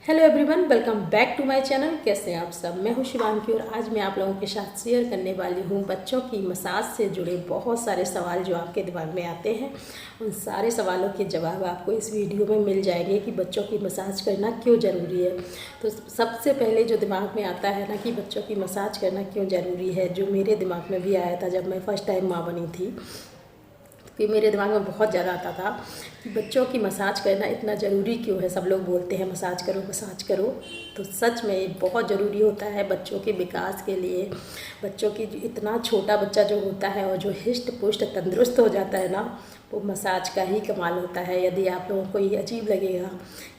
Hello everyone, welcome back to my channel. कैसे हैं आप सब? मैं हूं शिवांगी और आज मैं आप लोगों के साथ शेयर करने वाली हूं बच्चों की मसाज से जुड़े बहुत सारे सवाल जो आपके दिमाग में आते हैं। उन सारे सवालों के जवाब आपको इस वीडियो में मिल जाएंगे कि बच्चों की मसाज करना क्यों ज़रूरी है। तो सबसे पहले जो दिमाग में आता है ना कि बच्चों की मसाज करना क्यों ज़रूरी है, जो मेरे दिमाग में भी आया था जब मैं फ़र्स्ट टाइम माँ बनी थी, कि मेरे दिमाग में बहुत ज़्यादा आता था कि बच्चों की मसाज करना इतना ज़रूरी क्यों है। सब लोग बोलते हैं मसाज करो मसाज करो, तो सच में ये बहुत ज़रूरी होता है बच्चों के विकास के लिए। बच्चों की इतना छोटा बच्चा जो होता है और जो हिष्ट पुष्ट तंदुरुस्त हो जाता है ना, वो मसाज का ही कमाल होता है। यदि आप लोगों को ये अजीब लगेगा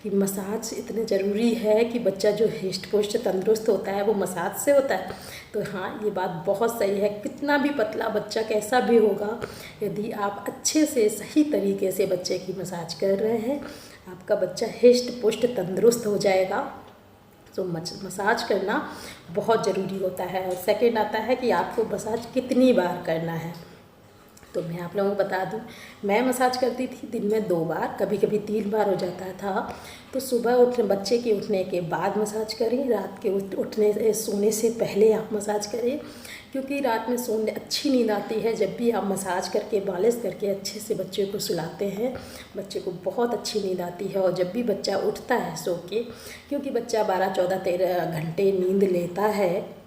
कि मसाज इतने ज़रूरी है कि बच्चा जो हिष्ट पुष्ट तंदुरुस्त होता है वो मसाज से होता है, तो हाँ, ये बात बहुत सही है। कितना भी पतला बच्चा कैसा भी होगा, यदि आप अच्छे से सही तरीके से बच्चे की मसाज कर रहे हैं, आपका बच्चा हिष्ट पुष्ट तंदुरुस्त हो जाएगा। तो मसाज करना बहुत ज़रूरी होता है। और सेकंड आता है कि आपको मसाज कितनी बार करना है। तो मैं आप लोगों को बता दूं, मैं मसाज करती थी दिन में 2 बार, कभी कभी 3 बार हो जाता था। तो सुबह उठने बच्चे के उठने के बाद मसाज करें, रात के उठने सोने से पहले आप मसाज करें, क्योंकि रात में सोने अच्छी नींद आती है जब भी आप मसाज करके मालिश करके अच्छे से बच्चे को सुलाते हैं। बच्चे को बहुत अच्छी नींद आती है। और जब भी बच्चा उठता है सो के, क्योंकि बच्चा 12, 14, 13 घंटे नींद लेता है,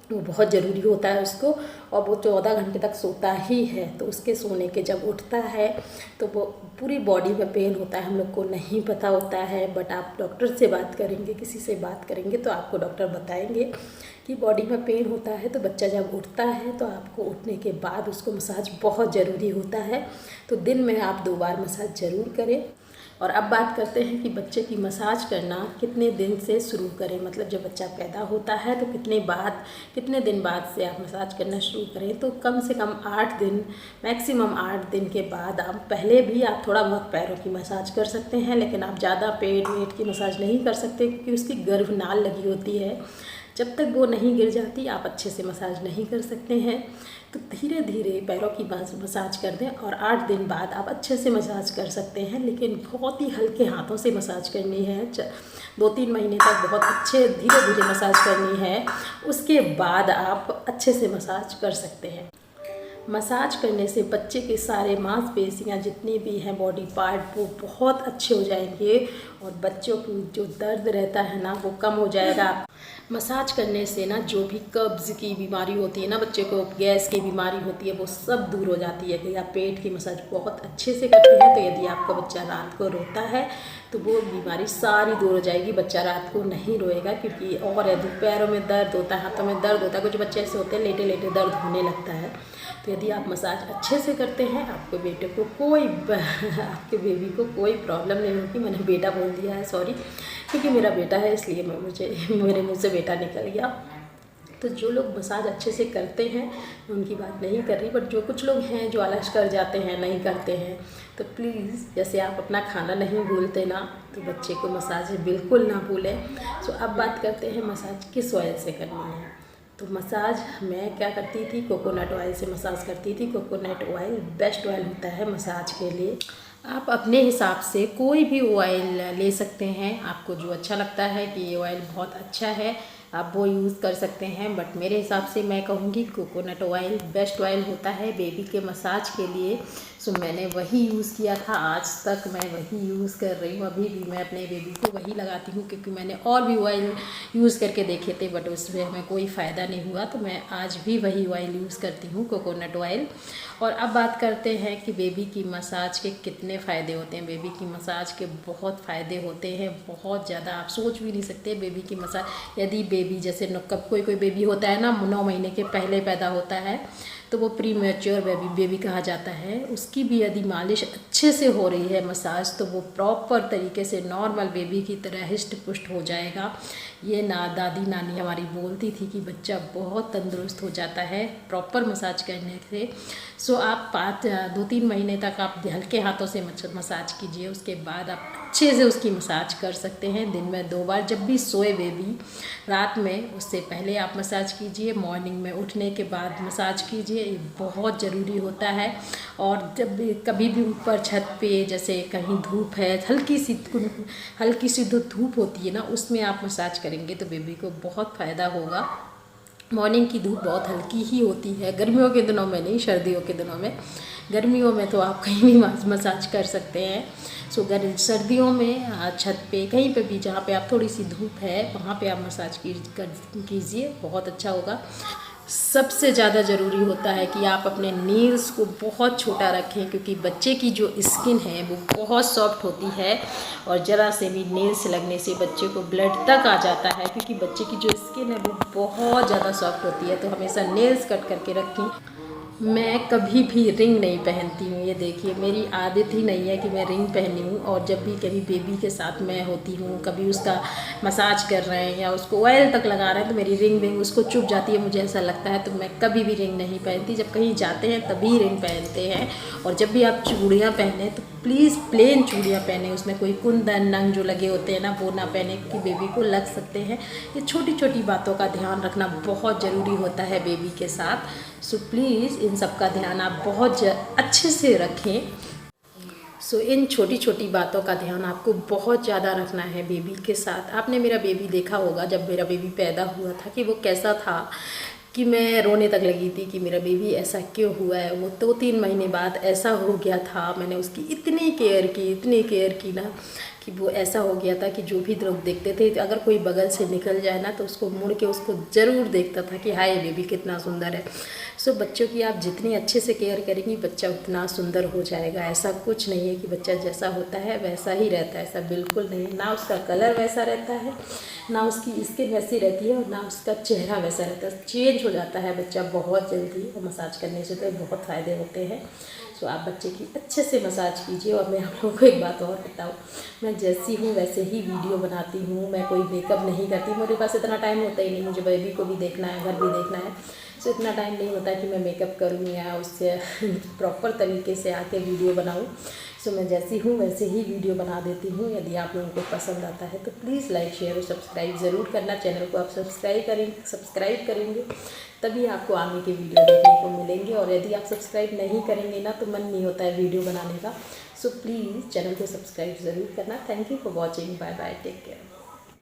वो बहुत ज़रूरी होता है उसको, और वो 14 घंटे तक सोता ही है। तो उसके सोने के जब उठता है तो वो पूरी बॉडी में पेन होता है, हम लोग को नहीं पता होता है। बट आप डॉक्टर से बात करेंगे, किसी से बात करेंगे तो आपको डॉक्टर बताएंगे कि बॉडी में पेन होता है। तो बच्चा जब उठता है तो आपको उठने के बाद उसको मसाज बहुत ज़रूरी होता है। तो दिन में आप 2 बार मसाज ज़रूर करें। और अब बात करते हैं कि बच्चे की मसाज करना कितने दिन से शुरू करें। मतलब जब बच्चा पैदा होता है तो कितने दिन बाद से आप मसाज करना शुरू करें। तो कम से कम 8 दिन, मैक्सिमम 8 दिन के बाद आप पहले भी आप थोड़ा बहुत पैरों की मसाज कर सकते हैं, लेकिन आप ज़्यादा पेट वेट की मसाज नहीं कर सकते, क्योंकि उसकी गर्भनाल लगी होती है। जब तक वो नहीं गिर जाती आप अच्छे से मसाज नहीं कर सकते हैं। तो धीरे धीरे पैरों की मसाज कर दें और 8 दिन बाद आप अच्छे से मसाज कर सकते हैं, लेकिन बहुत ही हल्के हाथों से मसाज करनी है। 2-3 महीने तक बहुत अच्छे धीरे धीरे मसाज करनी है, उसके बाद आप अच्छे से मसाज कर सकते हैं। मसाज करने से बच्चे के सारे मांसपेशियाँ जितनी भी हैं, बॉडी पार्ट, वो बहुत अच्छे हो जाएंगे और बच्चों को जो दर्द रहता है ना वो कम हो जाएगा। मसाज करने से ना जो भी कब्ज़ की बीमारी होती है ना, बच्चे को गैस की बीमारी होती है, वो सब दूर हो जाती है। यदि आप पेट की मसाज बहुत अच्छे से करते हैं तो यदि आपका बच्चा रात को रोता है तो वो बीमारी सारी दूर हो जाएगी। बच्चा रात को नहीं रोएगा, क्योंकि और यदि पैरों में दर्द होता है, हाथों में दर्द होता है, कुछ बच्चे ऐसे होते हैं लेटे लेटे दर्द होने लगता है। तो यदि आप मसाज अच्छे से करते हैं, आपके बेटे को आपके बेबी को कोई प्रॉब्लम नहीं होगी। मैंने बेटा बोल दिया है, सॉरी, क्योंकि मेरा बेटा है इसलिए मेरे मुँह से बेटा निकल गया। तो जो लोग मसाज अच्छे से करते हैं मैं उनकी बात नहीं कर रही, बट जो कुछ लोग हैं जो आलस कर जाते हैं, नहीं करते हैं, तो प्लीज़, जैसे आप अपना खाना नहीं भूलते ना, तो बच्चे को मसाज बिल्कुल ना भूलें। तो अब बात करते हैं मसाज किस ऑयल से करनी है। तो मसाज मैं क्या करती थी, कोकोनट ऑयल से मसाज करती थी। कोकोनट ऑयल बेस्ट ऑयल होता है मसाज के लिए। आप अपने हिसाब से कोई भी ऑयल ले सकते हैं, आपको जो अच्छा लगता है कि ये ऑयल बहुत अच्छा है, आप वो यूज़ कर सकते हैं। बट मेरे हिसाब से मैं कहूँगी कोकोनट ऑयल बेस्ट ऑयल होता है बेबी के मसाज के लिए। सो मैंने वही यूज़ किया था, आज तक मैं वही यूज़ कर रही हूँ। अभी भी मैं अपने बेबी को वही लगाती हूँ, क्योंकि मैंने और भी ऑयल यूज़ करके देखे थे बट उसमें हमें कोई फ़ायदा नहीं हुआ। तो मैं आज भी वही ऑयल यूज़ करती हूँ, कोकोनट ऑयल। और अब बात करते हैं कि बेबी की मसाज के कितने फ़ायदे होते हैं। बेबी की मसाज के बहुत फ़ायदे होते हैं, बहुत ज़्यादा, आप सोच भी नहीं सकते। बेबी की मसाज, यदि बेबी जैसे कोई बेबी होता है ना, 9 महीने के पहले पैदा होता है, तो वो प्री मैच्योर बेबी कहा जाता है। उसकी भी यदि मालिश अच्छे से हो रही है, मसाज, तो वो प्रॉपर तरीके से नॉर्मल बेबी की तरह हिष्ट पुष्ट हो जाएगा। ये दादी नानी हमारी बोलती थी कि बच्चा बहुत तंदुरुस्त हो जाता है प्रॉपर मसाज करने से। सो आप 2-3 महीने तक आप हल्के हाथों से मसाज कीजिए, उसके बाद आप अच्छे से उसकी मसाज कर सकते हैं दिन में 2 बार। जब भी सोए बेबी रात में, उससे पहले आप मसाज कीजिए, मॉर्निंग में उठने के बाद मसाज कीजिए, ये बहुत ज़रूरी होता है। और जब भी कभी भी ऊपर छत पे जैसे कहीं धूप है, हल्की सी धूप होती है ना, उसमें आप मसाज करेंगे तो बेबी को बहुत फ़ायदा होगा। मॉर्निंग की धूप बहुत हल्की ही होती है, गर्मियों के दिनों में नहीं, सर्दियों के दिनों में। गर्मियों में तो आप कहीं भी मसाज कर सकते हैं। सो सर्दियों में छत पे कहीं पे भी जहाँ पे आप थोड़ी सी धूप है वहाँ पे आप मसाज कीजिए, बहुत अच्छा होगा। सबसे ज़्यादा ज़रूरी होता है कि आप अपने नेल्स को बहुत छोटा रखें, क्योंकि बच्चे की जो स्किन है वो बहुत सॉफ्ट होती है और ज़रा से भी नेल्स लगने से बच्चे को ब्लड तक आ जाता है, क्योंकि बच्चे की जो स्किन है वो बहुत ज़्यादा सॉफ्ट होती है। तो हमेशा नेल्स कट करके रखें। मैं कभी भी रिंग नहीं पहनती हूँ, ये देखिए मेरी आदत ही नहीं है कि मैं रिंग पहनी हूँ। और जब भी कभी बेबी के साथ मैं होती हूँ, कभी उसका मसाज कर रहे हैं या उसको ऑयल तक लगा रहे हैं तो मेरी रिंग उसको चुभ जाती है, मुझे ऐसा लगता है। तो मैं कभी भी रिंग नहीं पहनती, जब कहीं जाते हैं तभी रिंग पहनते हैं। और जब भी आप चूड़ियाँ पहने तो प्लीज़ प्लेन चूड़ियाँ पहने, उसमें कोई कुंदन नंग जो लगे होते हैं ना वो ना पहने, क्योंकि बेबी को लग सकते हैं। ये छोटी छोटी बातों का ध्यान रखना बहुत ज़रूरी होता है बेबी के साथ। सो प्लीज़ इन सब का ध्यान आप बहुत अच्छे से रखें। सो इन छोटी छोटी बातों का ध्यान आपको बहुत ज़्यादा रखना है बेबी के साथ। आपने मेरा बेबी देखा होगा, जब मेरा बेबी पैदा हुआ था कि वो कैसा था, कि मैं रोने तक लगी थी कि मेरा बेबी ऐसा क्यों हुआ है। वो 2-3 महीने बाद ऐसा हो गया था। मैंने उसकी इतनी केयर की ना कि वो ऐसा हो गया था कि जो भी लोग देखते थे, तो अगर कोई बगल से निकल जाए ना तो उसको मुड़ के उसको ज़रूर देखता था कि हाय बेबी कितना सुंदर है। सो बच्चों की आप जितनी अच्छे से केयर करेंगी बच्चा उतना सुंदर हो जाएगा। ऐसा कुछ नहीं है कि बच्चा जैसा होता है वैसा ही रहता है, ऐसा बिल्कुल नहीं है। ना उसका कलर वैसा रहता है, ना उसकी स्किन वैसी रहती है, और ना उसका चेहरा वैसा रहता है। चेंज हो जाता है बच्चा बहुत जल्दी, और मसाज करने से तो बहुत फ़ायदे होते हैं। सो आप बच्चे की अच्छे से मसाज कीजिए। और मैं आप लोगों को एक बात और बताऊँ, मैं जैसी हूँ वैसे ही वीडियो बनाती हूँ, मैं कोई मेकअप नहीं करती। मेरे पास इतना टाइम होता ही नहीं, मुझे बेबी को भी देखना है, घर भी देखना है। सो इतना टाइम नहीं होता कि मैं मेकअप करूँ या उससे प्रॉपर तरीके से आके वीडियो बनाऊँ। सो मैं जैसी हूँ वैसे ही वीडियो बना देती हूँ। यदि आप लोगों को पसंद आता है तो प्लीज़ लाइक शेयर और सब्सक्राइब ज़रूर करना। चैनल को आप सब्सक्राइब करेंगे तभी आपको आगे के वीडियो देखने को मिलेंगे। और यदि आप सब्सक्राइब नहीं करेंगे ना तो मन नहीं होता है वीडियो बनाने का। सो प्लीज़ चैनल को सब्सक्राइब ज़रूर करना। Thank you for watching. Bye bye, take care.